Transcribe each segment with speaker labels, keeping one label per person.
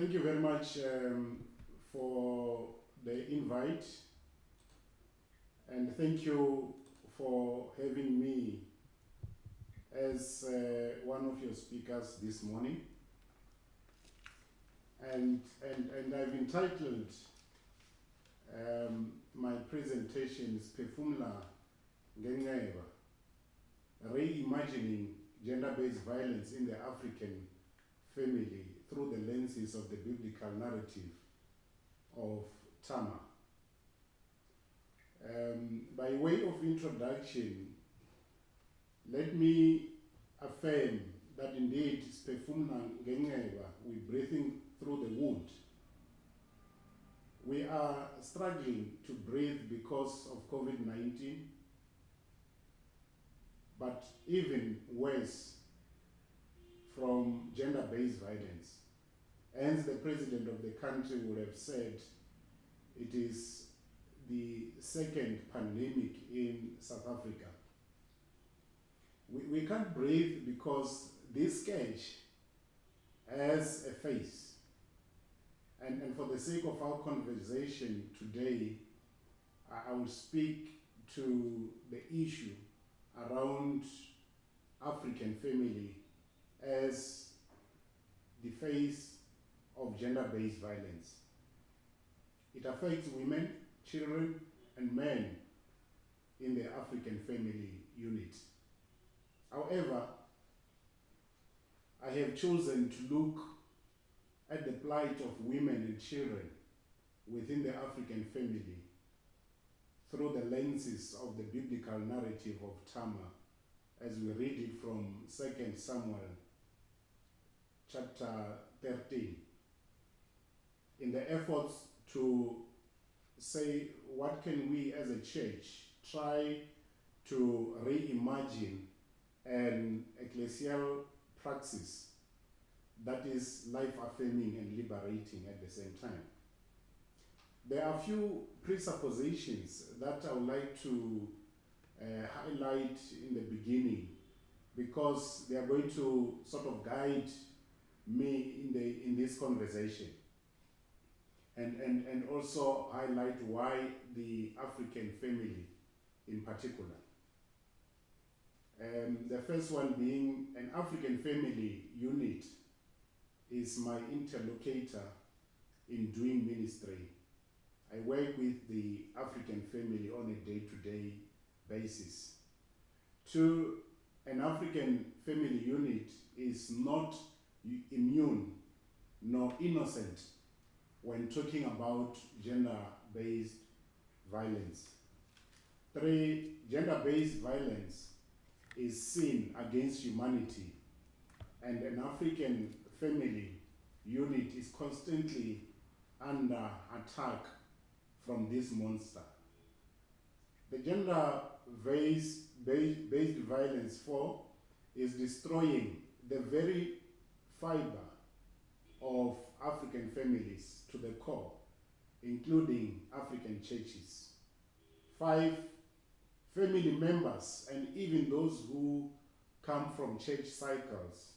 Speaker 1: Thank you very much for the invite, and thank you for having me as one of your speakers this morning. And I've entitled my presentation Siphefumula, ngenxeba, Reimagining Gender-Based Violence in the African Family through the lenses of the biblical narrative of Tamar. By way of introduction, let me affirm that indeed, Siphefumula ngenxeba, we're breathing through the wound. We are struggling to breathe because of COVID-19, but even worse, from gender-based violence. Hence, the president of the country would have said it is the second pandemic in South Africa. We can't breathe because this scourge has a face. And for the sake of our conversation today, I will speak to the issue around African family as the face of gender-based violence. It affects women, children, and men in the African family unit. However, I have chosen to look at the plight of women and children within the African family through the lenses of the biblical narrative of Tamar, as we read it from 2 Samuel chapter 13. In the efforts to say, what can we as a church try to reimagine an ecclesial praxis that is life-affirming and liberating at the same time. There are a few presuppositions that I would like to highlight in the beginning, because they are going to sort of guide me in this conversation, and also highlight why the African family in particular. The first one being, an African family unit is my interlocutor in doing ministry. I work with the African family on a day-to-day basis. Two, an African family unit is not immune nor innocent when talking about gender-based violence. Three, gender-based violence is sin against humanity, and an African family unit is constantly under attack from this monster. The gender-based violence, 4, is destroying the very fiber of African families to the core, including African churches. 5, family members and even those who come from church cycles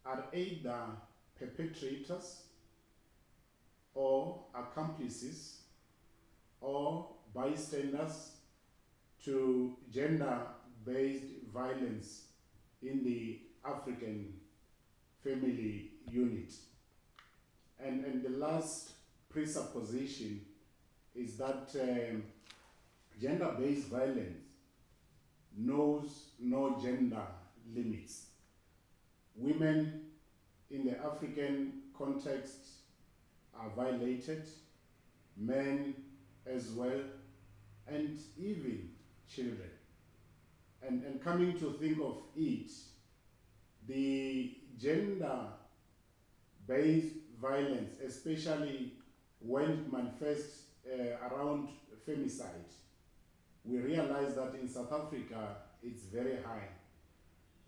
Speaker 1: are either perpetrators or accomplices or bystanders to gender-based violence in the African family unit. And the last presupposition is that gender-based violence knows no gender limits. Women in the African context are violated, men as well, and even children. And coming to think of it, the gender-based violence, especially when it manifests around femicide, we realize that in South Africa it's very high.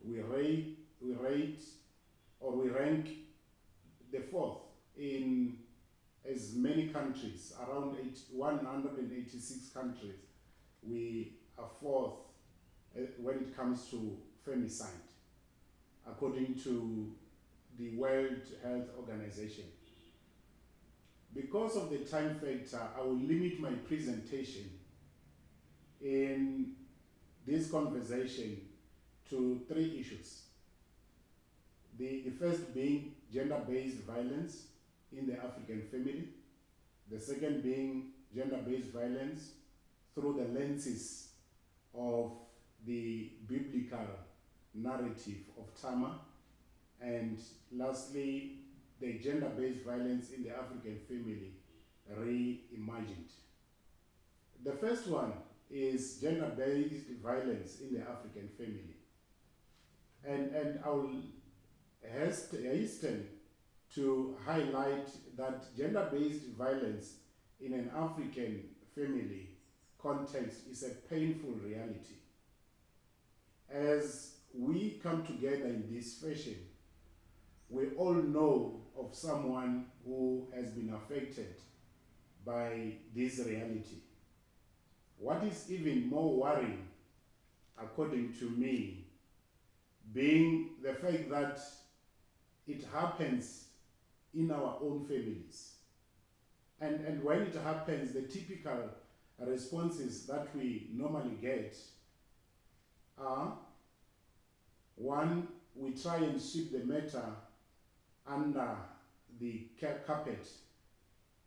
Speaker 1: We rank the 4th in as many countries, around 186 countries. We are 4th when it comes to femicide, according to the World Health Organization. Because of the time factor, I will limit my presentation in this conversation to 3 issues. The first being gender-based violence in the African family. The second being gender-based violence through the lenses of the biblical narrative of Tamar. And lastly, the gender-based violence in the African family reimagined. The first one is gender-based violence in the African family. And I will hasten to highlight that gender-based violence in an African family context is a painful reality. As we come together in this fashion, we all know of someone who has been affected by this reality. What is even more worrying, according to me, being the fact that it happens in our own families. And when it happens, the typical responses that we normally get are, one, we try and sweep the matter under the carpet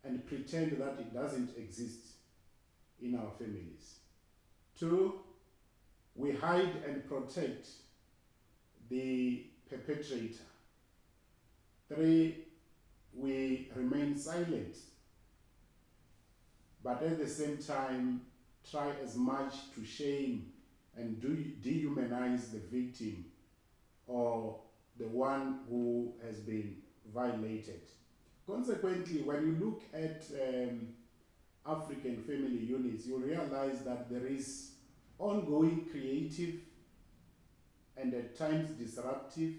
Speaker 1: and pretend that it doesn't exist in our families. 2, we hide and protect the perpetrator. 3, we remain silent, but at the same time try as much to shame and dehumanize the victim or the one who has been violated. Consequently, when you look at African family units, you realize that there is ongoing creative and at times disruptive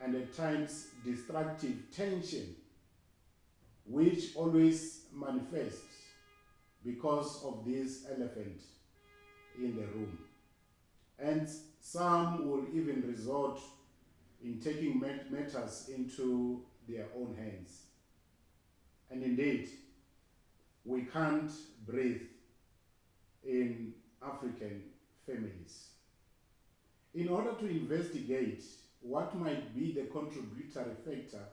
Speaker 1: and at times destructive tension, which always manifests because of this elephant in the room. And some will even resort in taking matters into their own hands. And indeed, we can't breathe in African families. In order to investigate what might be the contributory factor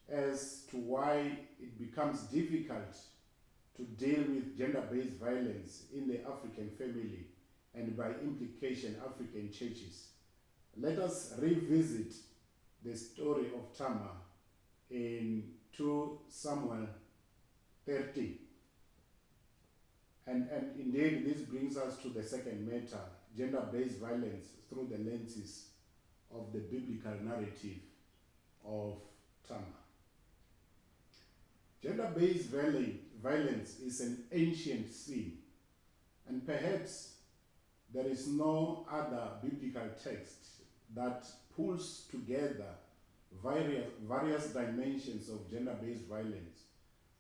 Speaker 1: as to why it becomes difficult to deal with gender-based violence in the African family and by implication African churches, let us revisit the story of Tamar in 2 Samuel 13. And indeed, this brings us to the second matter, gender-based violence through the lenses of the biblical narrative of Tamar. Gender-based violence is an ancient sin, and perhaps there is no other biblical text that pulls together various dimensions of gender-based violence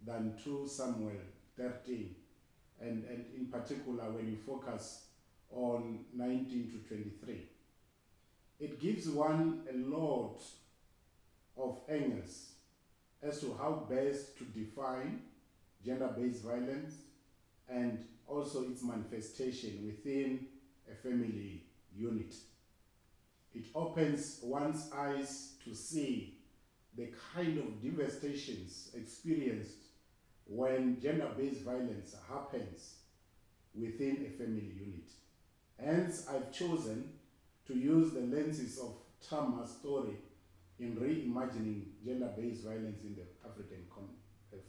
Speaker 1: than 2 Samuel 13, and in particular when you focus on 19 to 23. It gives one a lot of angles as to how best to define gender-based violence and also its manifestation within a family unit. It opens one's eyes to see the kind of devastations experienced when gender-based violence happens within a family unit. Hence, I've chosen to use the lenses of Tamar's story in reimagining gender-based violence in the African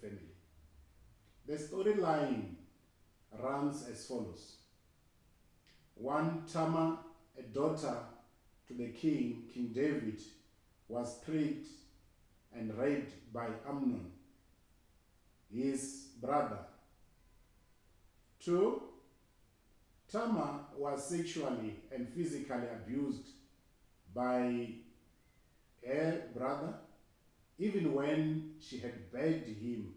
Speaker 1: family. The storyline runs as follows. 1, Tamar, a daughter to the king, King David, was tricked and raped by Amnon, his brother. 2, Tamar was sexually and physically abused by her brother, even when she had begged him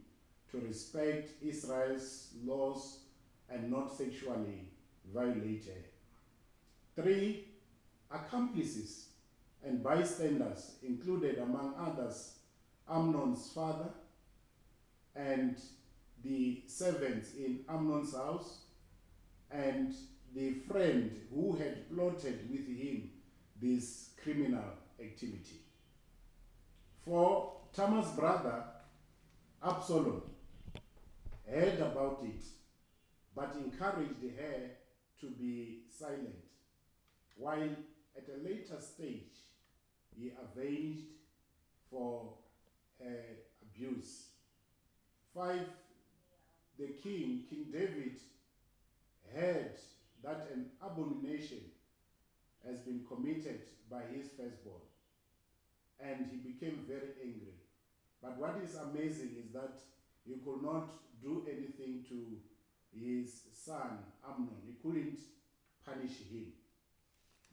Speaker 1: to respect Israel's laws and not sexually violate her. 3, accomplices and bystanders included, among others, Amnon's father, and the servants in Amnon's house, and the friend who had plotted with him this criminal activity. For Tamar's brother, Absalom, heard about it, but encouraged her to be silent, while at a later stage he avenged for her abuse. 5, the king, King David, heard that an abomination has been committed by his firstborn, and he became very angry. But what is amazing is that he could not do anything to his son Amnon. He couldn't punish him.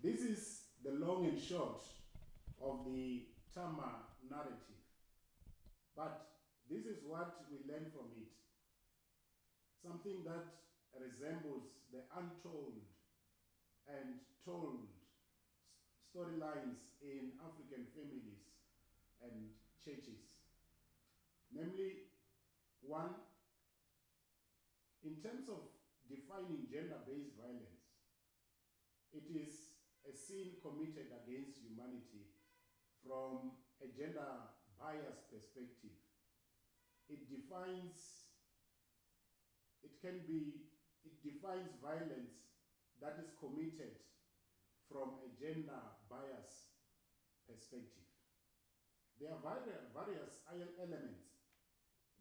Speaker 1: This is the long and short of the Tamar narrative. But this is what we learn from it. Something that resembles the untold and told storylines in African families and churches. Namely, 1, in terms of defining gender-based violence, it is a sin committed against humanity from a gender-biased perspective. It defines violence that is committed from a gender-biased perspective. There are various elements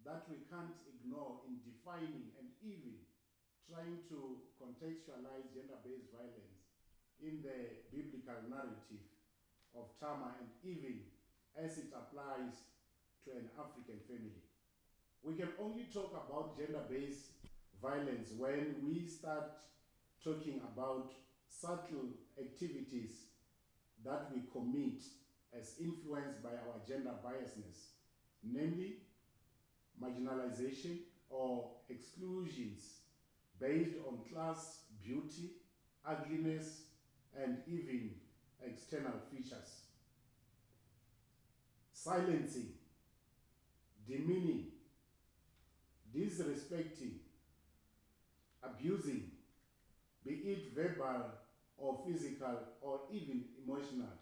Speaker 1: that we can't ignore in defining and even trying to contextualize gender-based violence in the biblical narrative of Tamar, and even as it applies to an African family. We can only talk about gender-based violence when we start talking about subtle activities that we commit as influenced by our gender biasness, namely marginalization or exclusions based on class, beauty, ugliness, and even external features. Silencing, demeaning, disrespecting, abusing, be it verbal or physical or even emotional,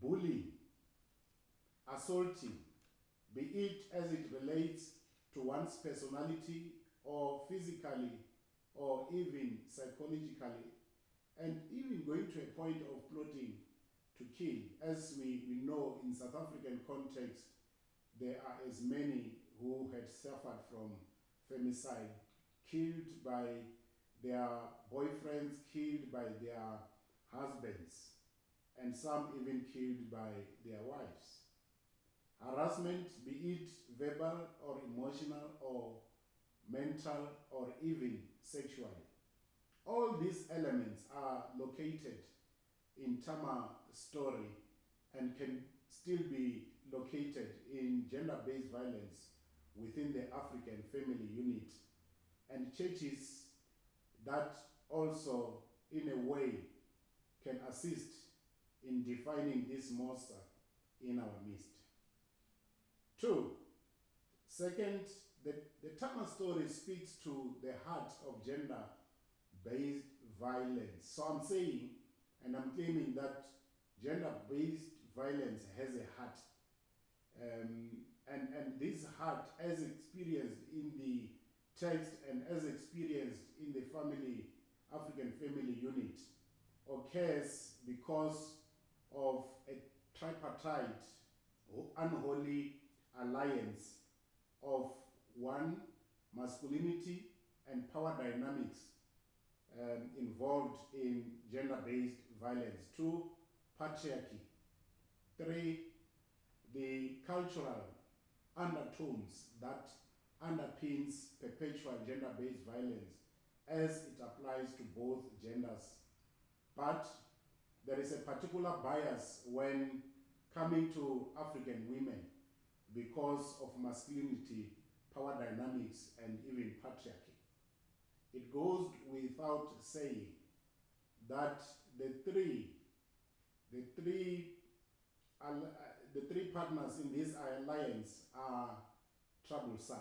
Speaker 1: bullying, assaulting, be it as it relates to one's personality or physically or even psychologically, and even going to a point of plotting to kill. As we know, in South African context, there are as many who had suffered from femicide, killed by their boyfriends, killed by their husbands, and some even killed by their wives. Harassment, be it verbal or emotional or mental or even sexually. All these elements are located in Tamar's story and can still be located in gender-based violence within the African family unit, and churches that also in a way can assist in defining this monster in our midst. 2, second, the Tamar story speaks to the heart of gender-based violence. So I'm saying, and I'm claiming that gender-based violence has a heart. And this heart, as experienced in the text and as experienced in the African family unit, occurs because of a tripartite or unholy alliance of 1, masculinity and power dynamics involved in gender-based violence. 2, patriarchy. 3, the cultural undertones that underpins perpetual gender-based violence as it applies to both genders. But there is a particular bias when coming to African women because of masculinity, power dynamics, and even patriarchy. It goes without saying that the three partners in this alliance are troublesome.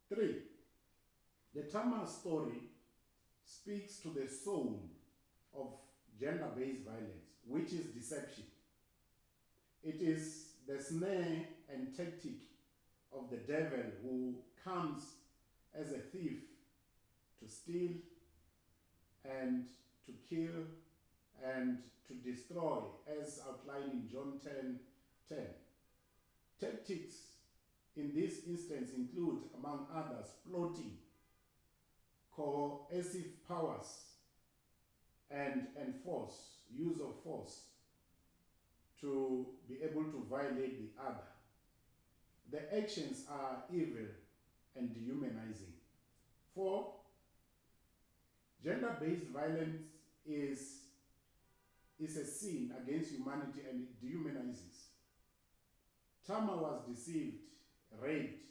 Speaker 1: 3. The Tamar story speaks to the soul of gender-based violence, which is deception. It is the snare and tactic of the devil who comes as a thief to steal and to kill and to destroy, as outlined in John 10:10. Tactics in this instance include, among others, plotting, coercive powers, and force, use of force to be able to violate the other. The actions are evil and dehumanizing. 4. Gender-based violence is a sin against humanity and it dehumanizes. Tamar was deceived, raped,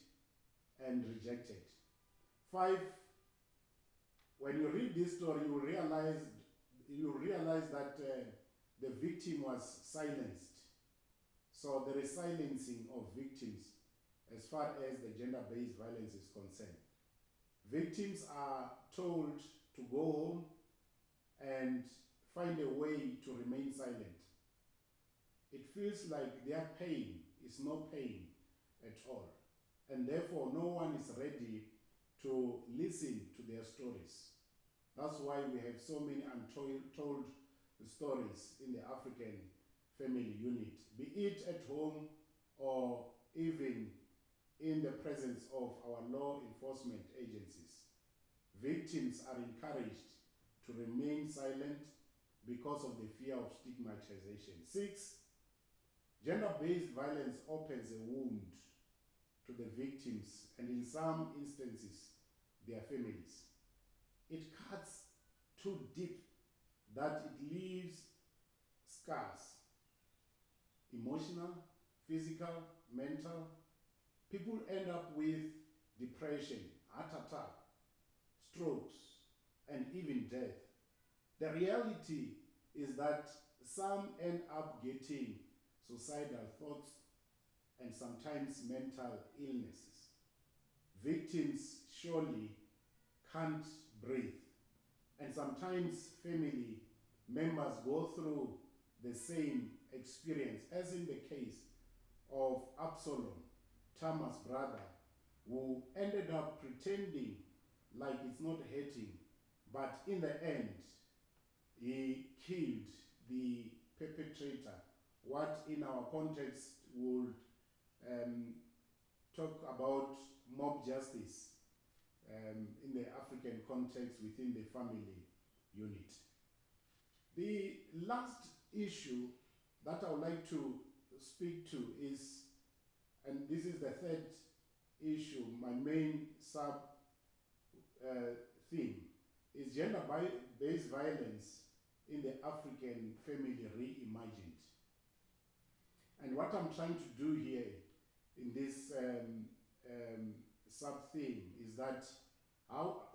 Speaker 1: and rejected. 5. When you read this story, you realize that the victim was silenced. So there is silencing of victims as far as the gender-based violence is concerned. Victims are told to go home and find a way to remain silent. It feels like their pain is no pain at all, and therefore no one is ready to listen to their stories. That's why we have so many untold stories in the African family unit, be it at home or even in the presence of our law enforcement agencies. Victims are encouraged to remain silent because of the fear of stigmatization. 6. Gender-based violence opens a wound to the victims and in some instances their families. It cuts too deep that it leaves scars, emotional, physical, mental. People end up with depression, heart attack, strokes, and even death. The reality is that some end up getting suicidal thoughts and sometimes mental illnesses. Victims surely can't breathe, and sometimes family members go through the same experience, as in the case of Absalom, Tamar's brother, who ended up pretending like it's not hurting, but in the end he killed the perpetrator, what in our context would talk about mob justice in the African context within the family unit. The last issue that I would like to speak to is, and this is the third issue, my main sub theme, is gender-based violence in the African family reimagined. And what I'm trying to do here in this sub-theme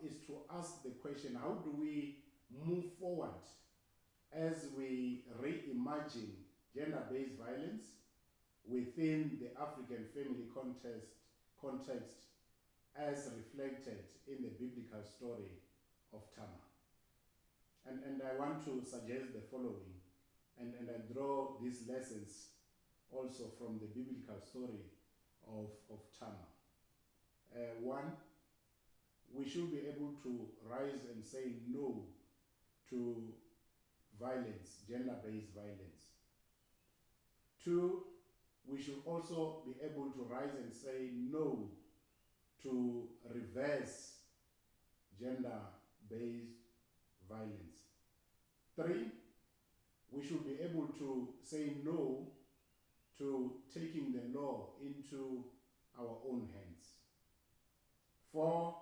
Speaker 1: is to ask the question, how do we move forward as we reimagine gender-based violence within the African family context as reflected in the biblical story of Tamar. And I want to suggest the following, and I draw these lessons also from the biblical story of Tamar. 1, we should be able to rise and say no to violence, gender-based violence. 2, we should also be able to rise and say no to reverse gender-based violence. 3, we should be able to say no to taking the law into our own hands. 4,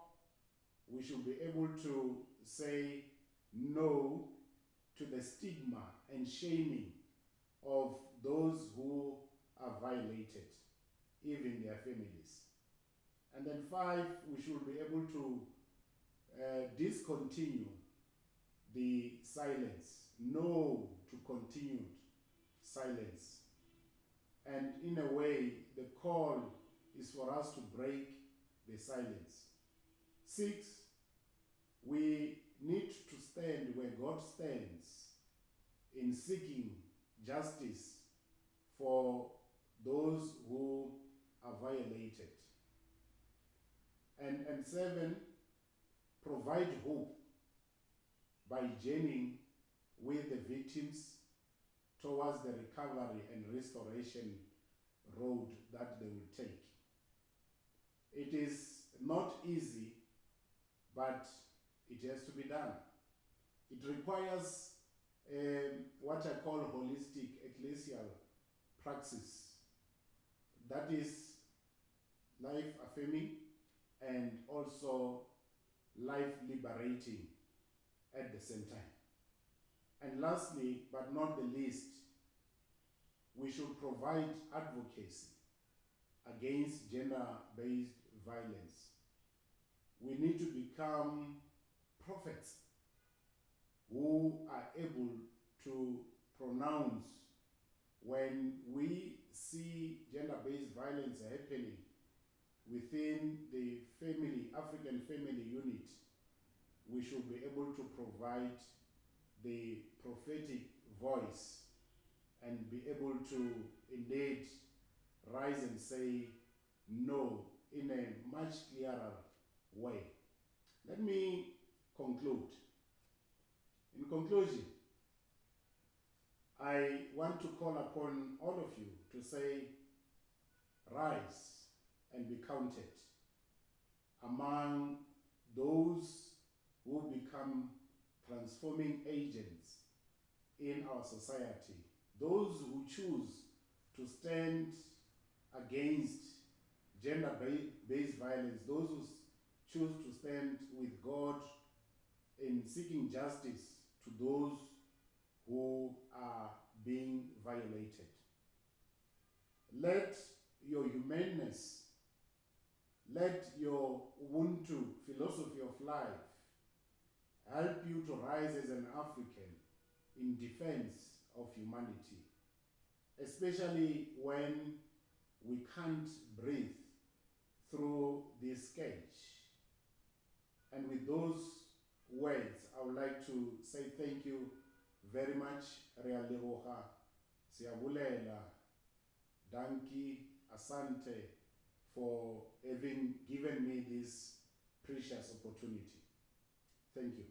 Speaker 1: we should be able to say no to the stigma and shaming of those who are violated, even their families. And then 5, we should be able to discontinue the silence, no to continued silence. And in a way, the call is for us to break the silence. 6, we need to stand where God stands in seeking justice for those who are violated. And 7, provide hope by journeying with the victims towards the recovery and restoration road that they will take. It is not easy, but it has to be done. It requires what I call holistic ecclesial praxis. That is life affirming and also life liberating at the same time. And lastly, but not the least, we should provide advocacy against gender-based violence. We need to become prophets who are able to pronounce when we see gender-based violence happening within the family, African family unit. We should be able to provide the prophetic voice and be able to indeed rise and say no in a much clearer way. Let me conclude. In conclusion, I want to call upon all of you to say, rise and be counted among those who become transforming agents in our society, those who choose to stand against gender-based violence, those who choose to stand with God in seeking justice to those who are being violated. Let your humanness, let your Ubuntu philosophy of life help you to rise as an African in defense of humanity, especially when we can't breathe through this cage. And with those words, I would like to say thank you very much. Rea leboga, siabulela, danki, asante, for having given me this precious opportunity. Thank you.